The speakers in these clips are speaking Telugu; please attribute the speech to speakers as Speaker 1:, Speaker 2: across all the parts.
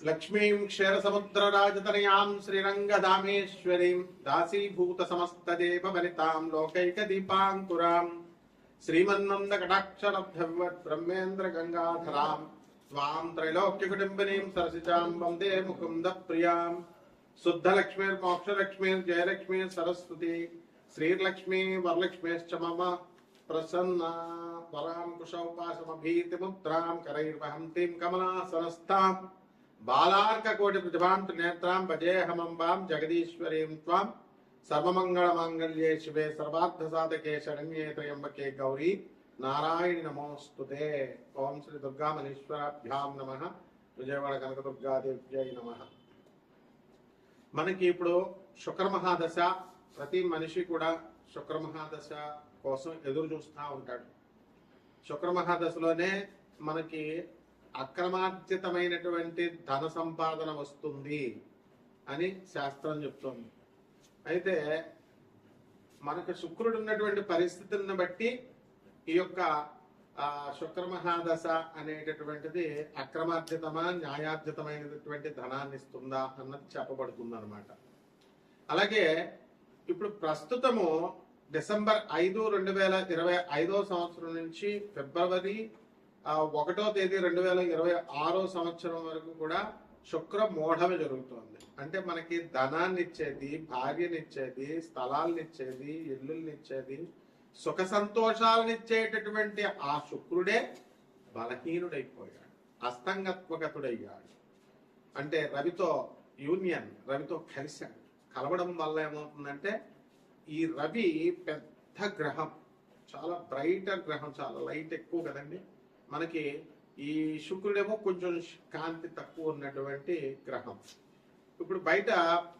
Speaker 1: లక్ష్మీం క్షీరసముద్రరాజతనయాం శ్రీరంగధామేశ్వరీం దాసీభూత సమస్తదేవ వనితాం లోకైక దీపాంకురాం శ్రీమన్నంద కటాక్షరబ్ధవత్ బ్రహ్మేంద్ర గంగాధరాం స్వాం త్రైలోక్యకుటుంబినీం సరసిజాం వందే ముకుంద ప్రియాం శుద్ధలక్ష్మీర్ మోక్షలక్ష్మీర్ జయలక్ష్మీర్ సరస్వతి శ్రీర్లక్ష్మీ వరలక్ష్మీశ్చ మమ ప్రసన్న వరాం కుశౌపాసమభీతిముద్రాం కరైర్వహంతిం కమలాసనస్థాం బాలార్కకోటి ప్రతిభాం త్రినేత్రాం భజేహమంబాం జగదీశ్వరీం త్వాం సర్వమంగళమాంగళ్యే శివే సర్వార్థసాధకే శరణ్యే త్రయంబకే గౌరీ నారాయణి నమోస్తుతే. ఓం శ్రీ దుర్గామణీశ్వరాభ్యాం నమః. విజయవాడ కనకదుర్గాదేవ్యై నమః. మనకి ఇప్పుడు శుక్రమహాదశ, ప్రతి మనిషి కూడా శుక్రమహాదశ కోసం ఎదురు చూస్తూ ఉంటాడు. శుక్రమహాదశలోనే మనకి అక్రమార్జితమైనటువంటి ధన సంపాదన వస్తుంది అని శాస్త్రం చెప్తుంది. అయితే మనకు శుక్రుడు ఉన్నటువంటి పరిస్థితులను బట్టి ఈ యొక్క శుక్రమహాదశ అనేటటువంటిది అక్రమార్జితమా న్యాయార్జితమైనటువంటి ధనాన్ని ఇస్తుందా అన్నది చెప్పబడుతుంది అనమాట. అలాగే ఇప్పుడు ప్రస్తుతము డిసెంబర్ 5, 2025 సంవత్సరం నుంచి ఫిబ్రవరి 1వ తేదీ 2026 సంవత్సరం వరకు కూడా శుక్ర మోఢమి జరుగుతోంది. అంటే మనకి ధనాన్ని ఇచ్చేది, భార్యనిచ్చేది, స్థలాలనిచ్చేది, ఇల్లుల్నిచ్చేది, సుఖ సంతోషాలనిచ్చేటటువంటి ఆ శుక్రుడే బలహీనుడైపోయాడు, అస్తంగత్వగతుడయ్యాడు. అంటే రవితో యూనియన్, రవితో కలిశాడు. కలవడం వల్ల ఏమవుతుందంటే ఈ రవి పెద్ద గ్రహం, చాలా బ్రైటర్ గ్రహం, చాలా లైట్ ఎక్కువ కదండి మనకి. ఈ శుక్రుడేమో కొంచెం కాంతి తక్కువ ఉన్నటువంటి గ్రహం. ఇప్పుడు బయట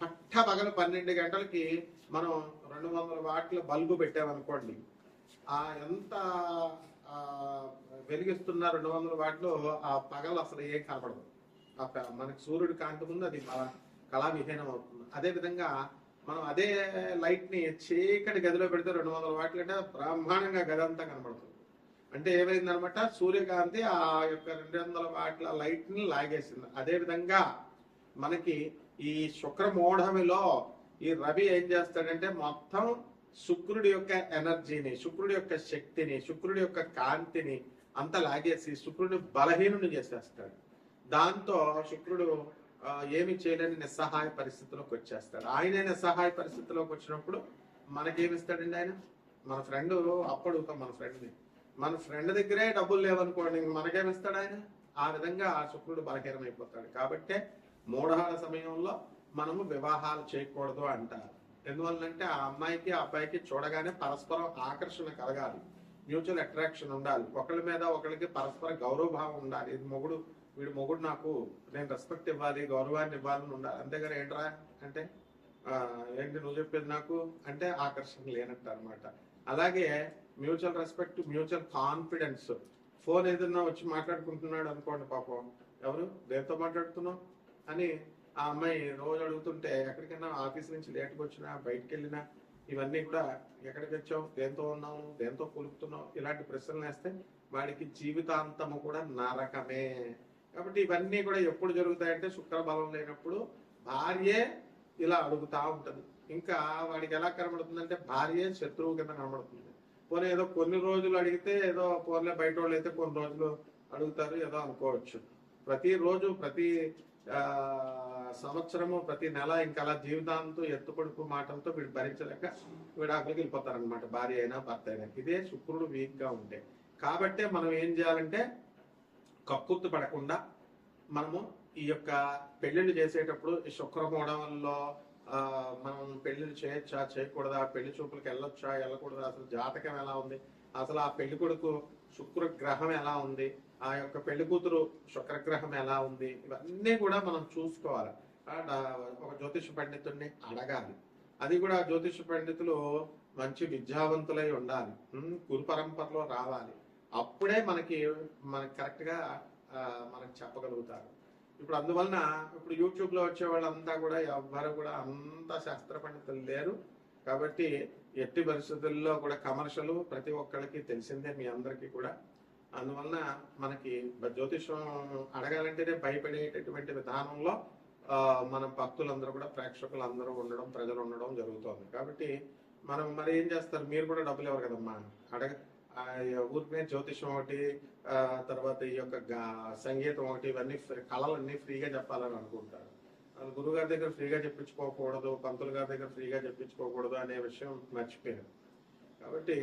Speaker 1: పట్టపగలు 12 గంటలకి మనం 200 వాట్ల బల్బు పెట్టామనుకోండి, ఎంత వెలిగిస్తున్న 200 వాట్లు ఆ పగలు అసలు ఏం కనపడదు. మనకి సూర్యుడి కాంతి ముందు అది కళావిహీనం అవుతుంది. అదేవిధంగా మనం అదే లైట్ ని చీకటి గదిలో పెడితే 200 వాట్లు అంటే బ్రహ్మాండంగా గది అంతా కనపడుతుంది. అంటే ఏమైందనమాట, సూర్యకాంతి ఆ యొక్క 200 వాట్ల లైట్ ని లాగేసింది. అదే విధంగా మనకి ఈ శుక్రమూఢమిలో ఈ రవి ఏం చేస్తాడంటే మొత్తం శుక్రుడి యొక్క ఎనర్జీని, శుక్రుడి యొక్క శక్తిని, శుక్రుడి యొక్క కాంతిని అంతా లాగేసి శుక్రుడిని బలహీనుని చేసేస్తాడు. దాంతో శుక్రుడు ఏమి చేయలేని నిస్సహాయ పరిస్థితిలోకి వచ్చేస్తాడు. ఆయనే నిస్సహాయ పరిస్థితిలోకి వచ్చినప్పుడు మనకేమిస్తాడండి ఆయన? మన ఫ్రెండ్ అప్పుడుతాం మన ఫ్రెండ్ దగ్గరే డబ్బులు లేవనుకోండి, మనకేమిస్తాడు ఆయన? ఆ విధంగా ఆ శుక్రుడు బలహీనమైపోతాడు. కాబట్టే మూఢాల సమయంలో మనము వివాహాలు చేయకూడదు అంటారు. ఎందువల్లంటే ఆ అమ్మాయికి ఆ అబ్బాయికి చూడగానే పరస్పరం ఆకర్షణ కలగాలి, మ్యూచువల్ అట్రాక్షన్ ఉండాలి, ఒకళ్ళ మీద ఒకరికి పరస్పర గౌరవభావం ఉండాలి. వీడు మొగుడు, నాకు నేను రెస్పెక్ట్ ఇవ్వాలి, గౌరవాన్ని ఇవ్వాలని ఉండాలి. అంతేగాని ఏంట్రా అంటే ఏంటి నువ్వు చెప్పేది నాకు అంటే ఆకర్షణ లేనట్టు అనమాట. అలాగే mutual respect, mutual confidence. Phone ఏదన్నా వచ్చి మాట్లాడుకుంటున్నాడు అనుకోండి, పాపం ఎవరు దేంతో మాట్లాడుతున్నావు అని ఆ అమ్మాయి రోజు అడుగుతుంటే, ఎక్కడికైనా ఆఫీస్ నుంచి లేట్గా వచ్చినా, బయటకు వెళ్ళినా ఇవన్నీ కూడా ఎక్కడికి వచ్చావు, దేంతో ఉన్నావు, దేంతో కొలుపుతున్నావు, ఇలాంటి ప్రశ్నలు వేస్తే వాడికి జీవితాంతము కూడా నరకమే. కాబట్టి ఇవన్నీ కూడా ఎప్పుడు జరుగుతాయంటే శుక్ర బలం లేనప్పుడు భార్యే ఇలా అడుగుతా ఉంటది. ఇంకా వాడికి ఎలా కనబడుతుందంటే భార్యే శత్రువు కింద కనబడుతుంది. పోనీ ఏదో కొన్ని రోజులు అడిగితే ఏదో పోన్లే, బయట వాళ్ళు అయితే కొన్ని రోజులు అడుగుతారు ఏదో అనుకోవచ్చు. ప్రతిరోజు, ప్రతి సంవత్సరము, ప్రతి నెల ఇంకా అలా జీవితాంతో ఎత్తుపడుపు మాటలతో వీడు భరించలేక విడాకులకి వెళ్ళిపోతారనమాట, భార్య అయినా భర్త అయినా. ఇదే శుక్రుడు వీక్ గా ఉంటే. కాబట్టే మనం ఏం చేయాలంటే కక్కుర్తి పడకుండా మనము ఈ యొక్క పెళ్లిళ్ళు చేసేటప్పుడు ఈ శుక్రమూఢంలో మనం పెళ్లిళ్ళు చేయొచ్చా, చేయకూడదా, పెళ్లి చూపులకు వెళ్ళొచ్చా, వెళ్ళకూడదా, అసలు జాతకం ఎలా ఉంది, అసలు ఆ పెళ్లి కొడుకు శుక్రగ్రహం ఎలా ఉంది, ఆ యొక్క పెళ్లి కూతురు శుక్రగ్రహం ఎలా ఉంది, ఇవన్నీ కూడా మనం చూసుకోవాలి. ఒక జ్యోతిష పండితుడిని అడగాలి. అది కూడా జ్యోతిష పండితులు మంచి విద్యావంతులై ఉండాలి, గురు పరంపరలో రావాలి. అప్పుడే మనకి కరెక్ట్ గా మనకి చెప్పగలుగుతారు. ఇప్పుడు అందువలన ఇప్పుడు యూట్యూబ్ లో వచ్చే వాళ్ళంతా కూడా ఎవ్వరు కూడా అంత శాస్త్ర పండితులు లేరు. కాబట్టి ఎట్టి పరిస్థితుల్లో కూడా కమర్షియల్ ప్రతి ఒక్కరికి తెలిసిందే, మీ అందరికీ కూడా. అందువలన మనకి జ్యోతిషం అడగాలంటేనే భయపడేటటువంటి విధానంలో మన భక్తులందరూ కూడా, ప్రేక్షకులందరూ ఉండడం, ప్రజలు ఉండడం జరుగుతుంది. కాబట్టి మనం మరి ఏం చేస్తారు, మీరు కూడా డబ్బులు ఇవ్వరు కదమ్మా, ఊరికే జ్యోతిషం ఒకటి, తర్వాత ఈ యొక్క సంగీతం ఒకటి, ఇవన్నీ కళలన్నీ ఫ్రీగా చెప్పాలని అనుకుంటారు. గురువు గారి దగ్గర ఫ్రీగా చెప్పించుకోకూడదు, పంతులు గారి దగ్గర ఫ్రీగా చెప్పించుకోకూడదు అనే విషయం మర్చిపోయారు. కాబట్టి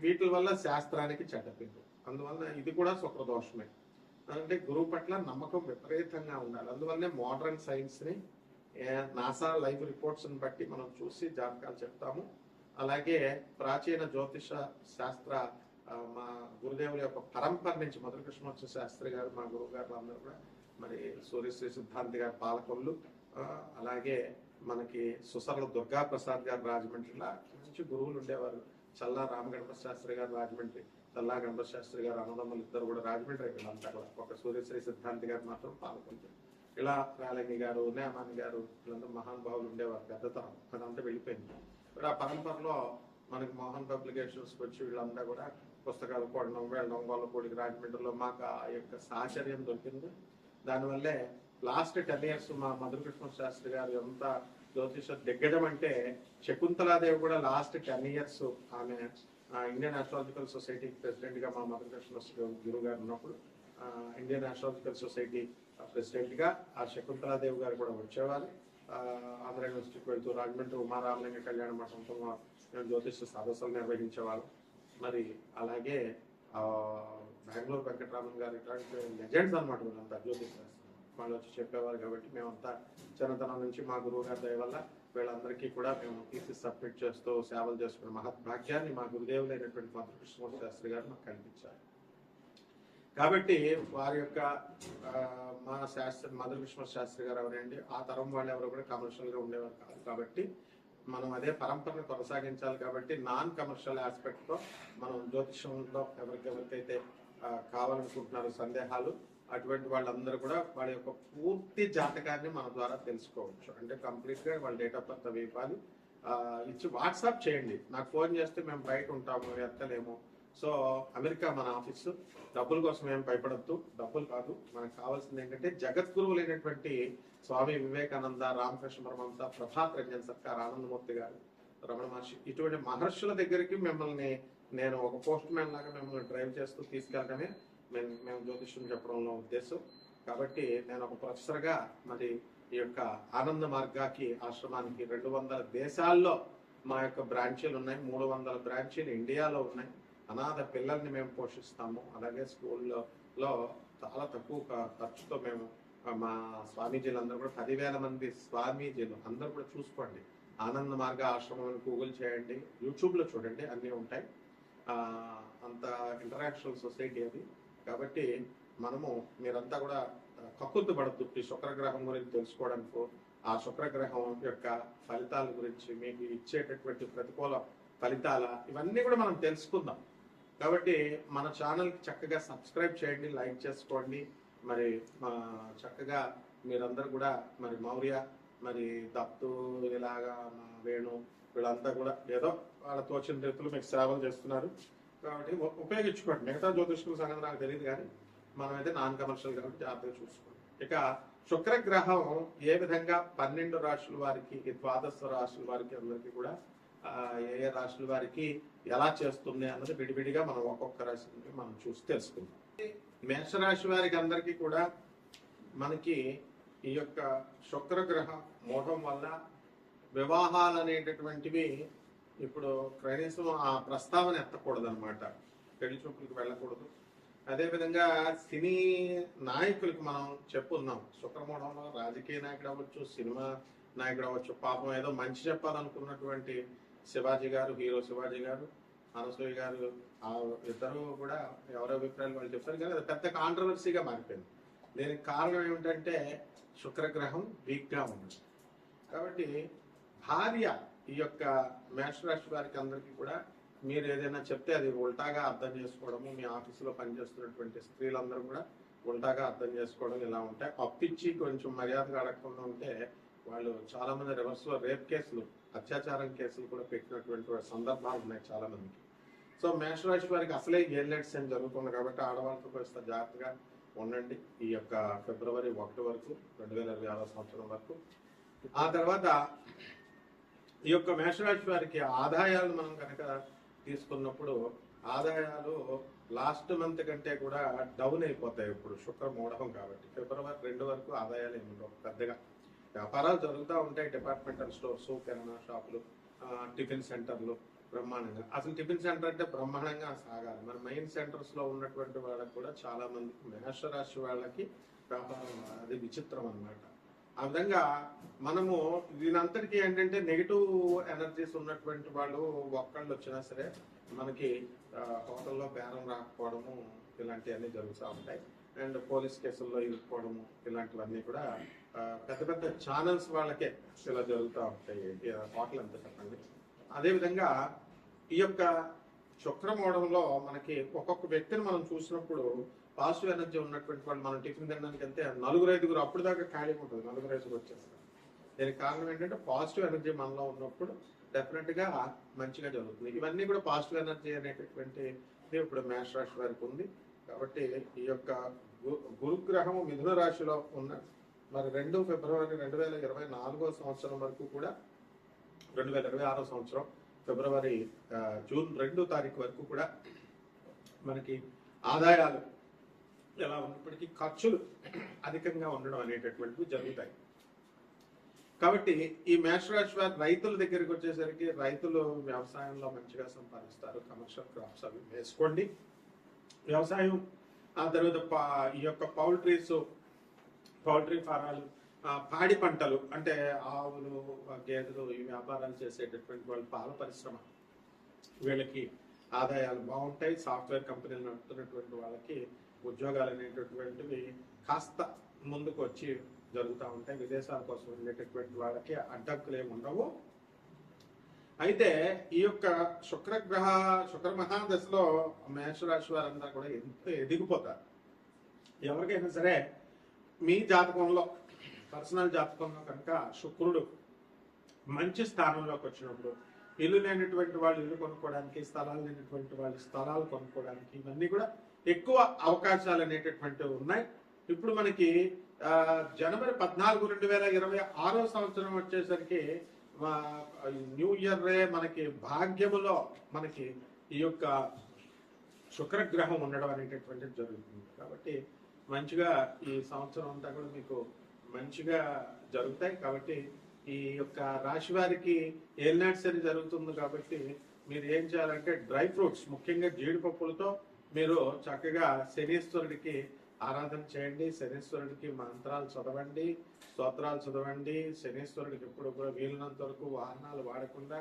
Speaker 1: వీటి వల్ల శాస్త్రానికి చెడ్డ పేరు. అందువల్ల ఇది కూడా శుక్రదోషమే. అంటే గురువు పట్ల నమ్మకం విపరీతంగా ఉండాలి. అందువల్లనే మోడర్న్ సైన్స్ ని, నాసా లైవ్ రిపోర్ట్స్ ని బట్టి మనం చూసి జాతకాలు చెప్తాము. అలాగే ప్రాచీన జ్యోతిష శాస్త్ర మా గురుదేవుల యొక్క పరంపర నుంచి మధురకృష్ణోత్సవ శాస్త్రి గారు, మా గురువు గారు అందరూ కూడా, మరి సూర్యశ్రీ సిద్ధాంతి గారు పాలకొల్లు, అలాగే మనకి సుసర్ల దుర్గా ప్రసాద్ గారు రాజమండ్రిలో మంచి గురువులు ఉండేవారు. చల్లా రామగణపతి శాస్త్రి గారు రాజమండ్రి, చల్లా గణపతి శాస్త్రి గారు అన్నదమ్ములు ఇద్దరు కూడా రాజమండ్రి అయిపోయింది. కూడా ఒక సూర్యశ్రీ సిద్ధాంతి గారు మాత్రం పాలకొల్లు. ఇలా రాలంగి గారు, నేమాని గారు, వీళ్ళందరూ మహానుభావులు ఉండేవారు. పెద్దతనం అదంతా వెళ్ళిపోయింది. ఇప్పుడు ఆ పరంపరలో మనకి మోహన్ పబ్లికేషన్స్ వచ్చి వీళ్ళంతా కూడా పుస్తకాలు కొనడం, వెళ్ళడం, గొల్లపూడికి, రాజమండ్రిలో మాకు ఆ యొక్క సాహచర్యం దొరికింది. దానివల్లే లాస్ట్ 10 years మా మధురకృష్ణ శాస్త్రి గారు ఎంత జ్యోతిష దిగ్గజం అంటే, శకుంతలాదేవి కూడా లాస్ట్ 10 years ఆమె ఇండియన్ ఆస్ట్రాలజికల్ సొసైటీ ప్రెసిడెంట్ గా మా మధురకృష్ణ గురువు గారు ఉన్నప్పుడు ఇండియన్ ఆస్ట్రాలజికల్ సొసైటీ ప్రెసిడెంట్ గా ఆ శకుంతలాదేవి గారు కూడా వచ్చేవారు. ఆంధ్ర యూనివర్సిటీకి వెళ్తూ రాజమండ్రి ఉమారామలింగ కళ్యాణ మండపంలో జ్యోతిష సదస్సులు నిర్వహించేవారు. మరి అలాగే బెంగళూరు వెంకటరామన్ గారు, ఇట్లాంటి లెజెండ్స్ అనమాట వీళ్ళంతా జ్యోతిష శాస్త్రం. వాళ్ళు వచ్చి చెప్పేవారు. కాబట్టి మేమంతా చిన్నతనం నుంచి మా గురువు గారి దయ వల్ల వీళ్ళందరికీ కూడా మేము తీసి సబ్మిట్ చేస్తూ సేవలు చేసుకున్న మహద్భాగ్యాన్ని మా గురుదేవులైనటువంటి మధురకృష్ణ శాస్త్రి గారు మాకు కల్పించారు. కాబట్టి వారి యొక్క మా శాస్త్రి మధురకృష్ణ శాస్త్రి గారు ఎవరండి, ఆ తరం వాళ్ళు ఎవరు కూడా కమర్షియల్ గా ఉండేవారు కాదు. కాబట్టి మనం అదే పరంపరను కొనసాగించాలి. కాబట్టి నాన్ కమర్షియల్ ఆస్పెక్ట్ తో మనం జ్యోతిషంలో ఎవరికైతే కావాలనుకుంటున్నారో సందేహాలు, అటువంటి వాళ్ళందరూ కూడా వాళ్ళ యొక్క పూర్తి జాతకాన్ని మన ద్వారా తెలుసుకోవచ్చు. అంటే కంప్లీట్ గా వాళ్ళ డేట్ ఆఫ్ బర్త్ అవి ఇవ్వాలి, ఇచ్చి వాట్సాప్ చేయండి. నాకు ఫోన్ చేస్తే మేము బయట ఉంటాము, ఎత్తలేము. సో అమెరికా మన ఆఫీసు. డబ్బుల కోసం ఏం భయపడద్దు, డబ్బులు కాదు. మనకు కావాల్సింది ఏంటంటే జగద్గురువులైనటువంటి స్వామి వివేకానంద, రామకృష్ణ పరమహంస, ప్రభాత్ రంజన్ సర్కార్, ఆనందమూర్తి గారు, రమణ మహర్షి, ఇటువంటి మహర్షుల దగ్గరికి మిమ్మల్ని నేను ఒక పోస్ట్ మ్యాన్ లాగా మిమ్మల్ని డ్రైవ్ చేస్తూ తీసుకెళ్ళడమే మేము జ్యోతిష్యం చెప్పడంలో ఉద్దేశం. కాబట్టి నేను ఒక ప్రొఫెసర్గా మరి ఈ యొక్క ఆనంద మార్గాకి ఆశ్రమానికి 200 దేశాల్లో మా యొక్క బ్రాంచీలు ఉన్నాయి. 300 బ్రాంచీలు ఇండియాలో ఉన్నాయి. అనాథ పిల్లల్ని మేము పోషిస్తాము. అలాగే స్కూల్లో చాలా తక్కువ ఖర్చుతో మేము మా స్వామీజీలందరూ కూడా 10,000 మంది స్వామీజీలు అందరూ కూడా చూసుకోండి. ఆనంద మార్గ ఆశ్రమం గూగుల్ చేయండి, యూట్యూబ్లో చూడండి, అన్నీ ఉంటాయి. అంత ఇంటరాక్చువల్ సొసైటీ అది. కాబట్టి మనము మీరంతా కూడా కక్కుర్తి పడద్దు ఈ శుక్రగ్రహం గురించి తెలుసుకోవడానికి. ఆ శుక్రగ్రహం యొక్క ఫలితాల గురించి, మీకు ఇచ్చేటటువంటి ప్రతికూల ఫలితాల, ఇవన్నీ కూడా మనం తెలుసుకుందాం. కాబట్టి మన ఛానల్కి చక్కగా సబ్స్క్రైబ్ చేయండి, లైక్ చేసుకోండి. మరి చక్కగా మీరందరూ కూడా మరి మౌర్య, మరి దత్తు, ఇలాగా వేణు, వీళ్ళంతా కూడా ఏదో వాళ్ళ తోచిన రీతులు మీకు సేవలు చేస్తున్నారు. కాబట్టి ఉపయోగించుకోండి. మిగతా జ్యోతిష్కుల సంగతి నాకు తెలియదు, కానీ మనమైతే నాన్ కమర్షియల్ కాబట్టి జాగ్రత్తగా చూసుకోండి. ఇక శుక్రగ్రహం ఏ విధంగా 12 రాశుల వారికి, 12 రాశుల వారికి అందరికీ కూడా ఏ రాశుల వారికి ఎలా చేస్తుంది అన్నది విడివిడిగా మనం ఒక్కొక్క రాశిని మనం చూసి తెలుసుకుందాం. మేషరాశి వారికి అందరికీ కూడా మనకి ఈ యొక్క శుక్రగ్రహ మోహం వల్ల వివాహాలు అనేటటువంటివి ఇప్పుడు కనీసం ఆ ప్రస్తావన ఎత్తకూడదు అనమాట. పెళ్లి చూపులకు వెళ్ళకూడదు. అదేవిధంగా సినీ నాయకులకు మనం చెప్పున్నాం, శుక్రమూఢంలో రాజకీయ నాయకుడు అవ్వచ్చు, సినిమా నాయకుడు అవ్వచ్చు. పాపం ఏదో మంచి చెప్పాలనుకున్నటువంటి శివాజీ గారు, హీరో శివాజీ గారు, అనసూయ గారు, ఆ ఇద్దరు కూడా ఎవరి అభిప్రాయాలు వాళ్ళు చెప్తారు. కానీ అది పెద్ద కాంట్రవర్సీగా మారిపోయింది. దీనికి కారణం ఏమిటంటే శుక్రగ్రహం వీక్గా ఉంది. కాబట్టి భార్య, ఈ యొక్క మేషరాశి వారికి అందరికీ కూడా మీరు ఏదైనా చెప్తే అది ఉల్టాగా అర్థం చేసుకోవడము, మీ ఆఫీసులో పనిచేస్తున్నటువంటి స్త్రీలందరూ కూడా ఉల్టాగా అర్థం చేసుకోవడం ఇలా ఉంటాయి. అప్పిచ్చి కొంచెం మర్యాదగా అడగకుండా ఉంటే వాళ్ళు చాలా మంది రివర్స్లో రేప్ కేసులు, అత్యాచారం కేసులు కూడా పెట్టినటువంటి సందర్భాలు ఉన్నాయి చాలా మందికి. సో మేషరాశి వారికి అసలే ఏలినాటి శని జరుగుతుంది కాబట్టి ఆడవాళ్ళతో కాస్త జాగ్రత్తగా ఉండండి ఈ యొక్క ఫిబ్రవరి 1 వరకు 2026 సంవత్సరం వరకు. ఆ తర్వాత ఈ యొక్క మేషరాశి వారికి ఆదాయాలు మనం కనుక తీసుకున్నప్పుడు ఆదాయాలు లాస్ట్ మంత్ కంటే కూడా డౌన్ అయిపోతాయి ఇప్పుడు శుక్ర మూఢం కాబట్టి. ఫిబ్రవరి 2 వరకు ఆదాయాలు ఏమి ఉండవు పెద్దగా. వ్యాపారాలు జరుగుతూ ఉంటాయి, డిపార్ట్మెంటల్ స్టోర్స్, కిరాణా షాపులు, టిఫిన్ సెంటర్లు బ్రహ్మాండంగా. అసలు టిఫిన్ సెంటర్ అంటే బ్రహ్మాండంగా సాగాలి. మన మెయిన్ సెంటర్స్ లో ఉన్నటువంటి వాళ్ళకి కూడా చాలా మందికి మేషరాశి వాళ్ళకి వ్యాపారం అది విచిత్రం అన్నమాట. ఆ విధంగా మనము దీనంతటికీ ఏంటంటే నెగిటివ్ ఎనర్జీస్ ఉన్నటువంటి వాళ్ళు ఒక్కళ్ళు వచ్చినా సరే మనకి హోటల్లో బేరం రాకపోవడము ఇలాంటివన్నీ జరుగుతూ ఉంటాయి. అండ్ పోలీస్ కేసుల్లో ఇరుక్కోవడము ఇలాంటివన్నీ కూడా పెద్ద పెద్ద ఛానల్స్ వాళ్ళకే ఇలా జరుగుతూ ఉంటాయి. హోటల్ అంతా చెప్పండి. అదేవిధంగా ఈ యొక్క శుక్రమూఢంలో మనకి ఒక్కొక్క వ్యక్తిని మనం చూసినప్పుడు పాజిటివ్ ఎనర్జీ ఉన్నటువంటి వాళ్ళు మనం టిఫిన్ తినడానికి వెళ్తే 4-5 అప్పుడు దాకా ఖాళీ ఉంటుంది, 4-5 వచ్చేస్తారు. దీనికి కారణం ఏంటంటే పాజిటివ్ ఎనర్జీ మనలో ఉన్నప్పుడు డెఫినెట్ గా మంచిగా జరుగుతుంది. ఇవన్నీ కూడా పాజిటివ్ ఎనర్జీ అనేటటువంటి ఇప్పుడు మేషరాశి వారికి ఉంది కాబట్టి ఈ యొక్క గురుగ్రహం మిథున రాశిలో ఉన్న మరి 2 ఫిబ్రవరి 2024 సంవత్సరం వరకు కూడా 2026 సంవత్సరం జూన్ 2 తారీఖు వరకు కూడా మనకి ఆదాయాలు ఎలా ఉన్నప్పటికీ ఖర్చులు అధికంగా ఉండడం అనేటటువంటివి జరుగుతాయి. కాబట్టి ఈ మేషరాశి వారి రైతుల దగ్గరికి వచ్చేసరికి రైతులు వ్యవసాయంలో మంచిగా సంపాదిస్తారు. కమర్షియల్ క్రాప్స్ అవి వేసుకోండి. వ్యవసాయం ఆ తర్వాత ఈ యొక్క పౌల్ట్రీ ఫారాలు, పాడి పంటలు అంటే ఆవులు, గేదెలు ఈ వ్యాపారాలు చేసేటటువంటి వాళ్ళు, పాల పరిశ్రమ వీళ్ళకి ఆదాయాలు బాగుంటాయి. సాఫ్ట్వేర్ కంపెనీలు నడుపుతున్నటువంటి వాళ్ళకి ఉద్యోగాలు అనేటటువంటివి కాస్త ముందుకు వచ్చి జరుగుతూ ఉంటాయి. విదేశాల కోసం వెళ్ళేటటువంటి వాళ్ళకి అడ్డంకులు ఏమి ఉండవు. అయితే ఈ యొక్క శుక్ర మహాదశలో మేషరాశి వారంతా కూడా ఎంతో ఎదిగిపోతారు. ఎవరికైనా సరే మీ జాతకంలో పర్సనల్ జాతకంలో కనుక శుక్రుడు మంచి స్థానంలోకి వచ్చినప్పుడు ఇల్లు లేనటువంటి వాళ్ళు ఇల్లు కొనుక్కోవడానికి, స్థలాలు లేనటువంటి వాళ్ళు స్థలాలు కొనుక్కోవడానికి ఇవన్నీ కూడా ఎక్కువ అవకాశాలు అనేటటువంటివి ఉన్నాయి. ఇప్పుడు మనకి జనవరి 14, 2026 సంవత్సరం వచ్చేసరికి న్యూ ఇయర్ మనకి భాగ్యములో మనకి ఈ యొక్క శుక్రగ్రహం ఉండడం అనేటటువంటిది జరుగుతుంది. కాబట్టి మంచిగా ఈ సంవత్సరం అంతా కూడా మీకు మంచిగా జరుగుతాయి. కాబట్టి ఈ యొక్క రాశి వారికి ఏలినాటి శని జరుగుతుంది కాబట్టి మీరు ఏం చేయాలంటే డ్రై ఫ్రూట్స్, ముఖ్యంగా జీడిపప్పులతో మీరు చక్కగా శనీశ్వరుడికి ఆరాధన చేయండి. శనీశ్వరుడికి మంత్రాలు చదవండి, స్తోత్రాలు చదవండి. శనీశ్వరుడికి ఎప్పుడు కూడా వీలున్నంత వరకు వాహనాలు వాడకుండా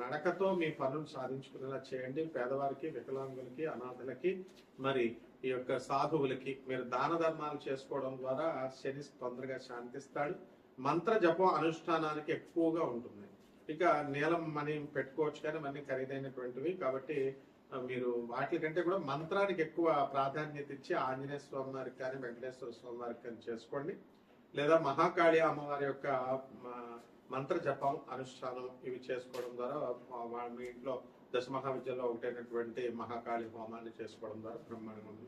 Speaker 1: నడకతో మీ పనులు సాధించుకునేలా చేయండి. పేదవారికి, వికలాంగులకి, అనాథలకి, మరి ఈ యొక్క సాధువులకి మీరు దాన ధర్మాలు చేసుకోవడం ద్వారా శని తొందరగా శాంతిస్తాడు. మంత్ర జపం అనుష్ఠానానికి ఎక్కువగా ఉంటుంది. ఇక నీలం మనీ పెట్టుకోవచ్చు కానీ మనీ ఖరీదైనటువంటివి కాబట్టి మీరు వాటి కంటే కూడా మంత్రానికి ఎక్కువ ప్రాధాన్యత ఇచ్చి ఆంజనేయ స్వామి వారికి కానీ వెంకటేశ్వర స్వామి వారికి కానీ చేసుకోండి. లేదా మహాకాళి అమ్మవారి యొక్క మంత్ర జపం అనుష్ఠానం ఇవి చేసుకోవడం ద్వారా మీ ఇంట్లో దశ మహావిద్యలో ఒకటైనటువంటి మహాకాళి హోమాన్ని చేసుకోవడం ద్వారా బ్రహ్మాండంగా